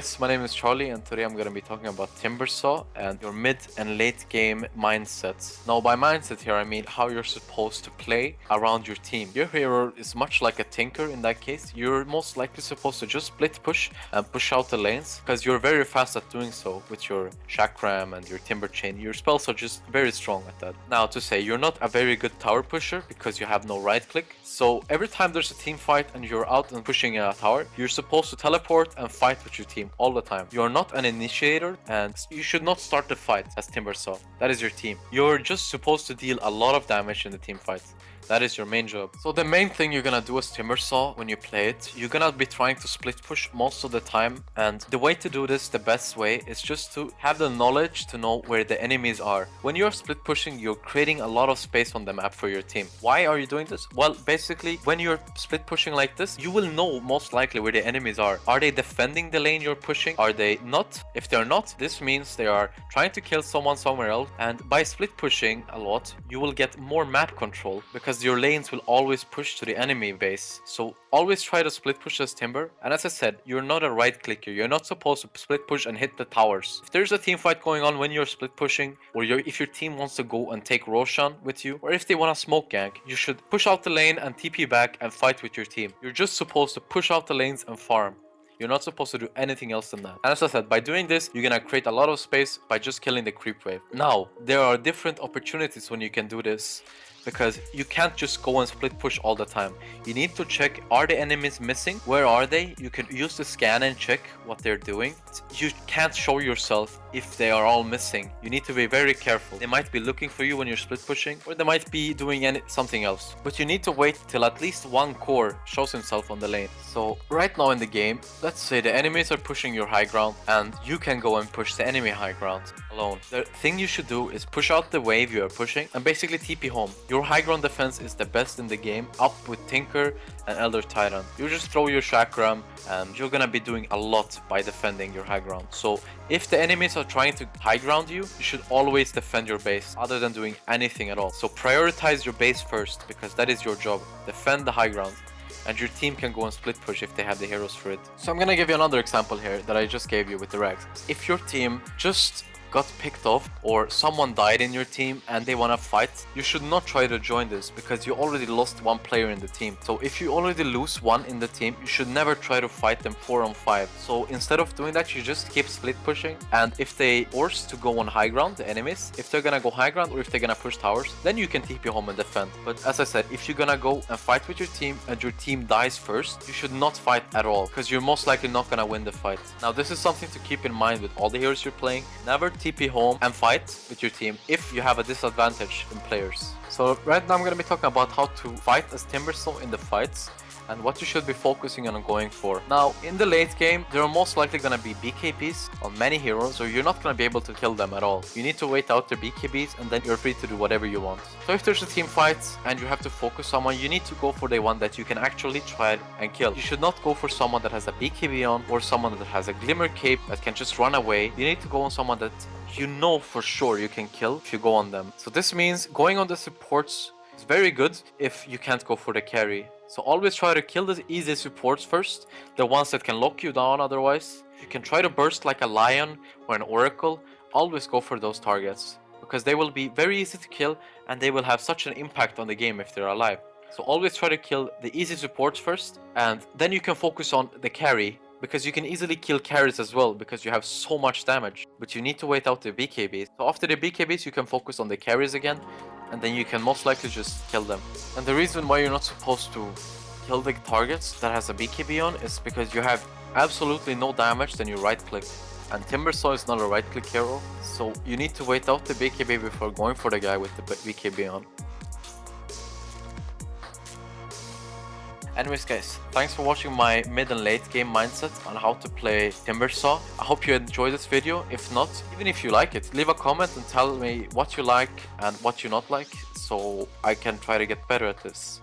guys, my name is Charlie and today I'm going to be talking about Timbersaw and your mid and late game mindsets. Now by mindset here I mean how you're supposed to play around your team. Your hero is much like a tinker in that case. You're most likely supposed to just split push and push out the lanes because you're very fast at doing so with your chakram and your timber chain. Your spells are just very strong at that. Now to say you're not a very good tower pusher because you have no right click. So every time there's a team fight and you're out and pushing a tower, you're supposed to teleport and fight with your team all the time. You're not an initiator and you should not start the fight as Timbersaw. That is your team. You're just supposed to deal a lot of damage in the team fight. That is your main job. So the main thing you're gonna do as Timbersaw when you play it, you're gonna be trying to split push most of the time. And the way to do this, the best way, is just to have the knowledge to know where the enemies are. When you're split pushing, you're creating a lot of space on the map for your team. Why are you doing this? Well, basically, when you're split pushing like this, you will know most likely where the enemies are. Are they defending the lane you're pushing? Are they not? If they're not, this means they are trying to kill someone somewhere else. And by split pushing a lot, you will get more map control because your lanes will always push to the enemy base. So always try to split push as Timber. And as I said, you're not a right clicker. You're not supposed to split push and hit the towers. If there's a team fight going on when you're split pushing, or if your team wants to go and take Roshan with you, or if they want to smoke gank, you should push out the lane and TP back and fight with your team. You're just supposed to push out the lanes and farm. You're not supposed to do anything else than that. And as I said, by doing this, you're gonna create a lot of space by just killing the creep wave. Now, there are different opportunities when you can do this, because you can't just go and split push all the time. You need to check, are the enemies missing? Where are they? You can use the scan and check what they're doing. You can't show yourself if they are all missing. You need to be very careful. They might be looking for you when you're split pushing, or they might be doing something else. But you need to wait till at least one core shows himself on the lane. So right now in the game, let's say the enemies are pushing your high ground and you can go and push the enemy high ground alone. The thing you should do is push out the wave you are pushing and basically TP home. Your high ground defense is the best in the game, up with Tinker and Elder Titan. You just throw your chakram and you're gonna be doing a lot by defending your high ground. So if the enemies are trying to high ground you, you should always defend your base other than doing anything at all. So prioritize your base first because that is your job. Defend the high ground. And your team can go and split push if they have the heroes for it. So I'm gonna give you another example here that I just gave you with the Rags. If your team just got picked off or someone died in your team and they want to fight, you should not try to join this because you already lost one player in the team. So if you already lose one in the team, you should never try to fight them 4-on-5. So instead of doing that, you just keep split pushing, and if they force to go on high ground, the enemies, if they're gonna go high ground or if they're gonna push towers, then you can TP home and defend. But as I said, if you're gonna go and fight with your team and your team dies first, you should not fight at all because you're most likely not gonna win the fight. Now this is something to keep in mind with all the heroes you're playing. Never TP home and fight with your team if you have a disadvantage in players. So right now I'm going to be talking about how to fight as Timbersaw in the fights and what you should be focusing on going for. Now in the late game, there are most likely going to be BKBs on many heroes, or you're not going to be able to kill them at all. You need to wait out their BKBs and then you're free to do whatever you want. So if there's a team fight and you have to focus someone, you need to go for the one that you can actually try and kill. You should not go for someone that has a BKB on or someone that has a glimmer cape that can just run away. You need to go on someone that you know for sure you can kill if you go on them. So this means going on the supports is very good if you can't go for the carry. So always try to kill the easy supports first, the ones that can lock you down otherwise. You can try to burst like a lion or an oracle. Always go for those targets because they will be very easy to kill and they will have such an impact on the game if they're alive. So always try to kill the easy supports first, and then you can focus on the carry because you can easily kill carries as well because you have so much damage. But you need to wait out the BKBs. So after the BKBs, you can focus on the carries again, and then you can most likely just kill them. And the reason why you're not supposed to kill the targets that has a BKB on is because you have absolutely no damage, then you right click. And Timbersaw is not a right click hero, so you need to wait out the BKB before going for the guy with the BKB on. Anyways guys, thanks for watching my mid and late game mindset on how to play Timbersaw. I hope you enjoyed this video. If not, even if you like it, leave a comment and tell me what you like and what you not like so I can try to get better at this.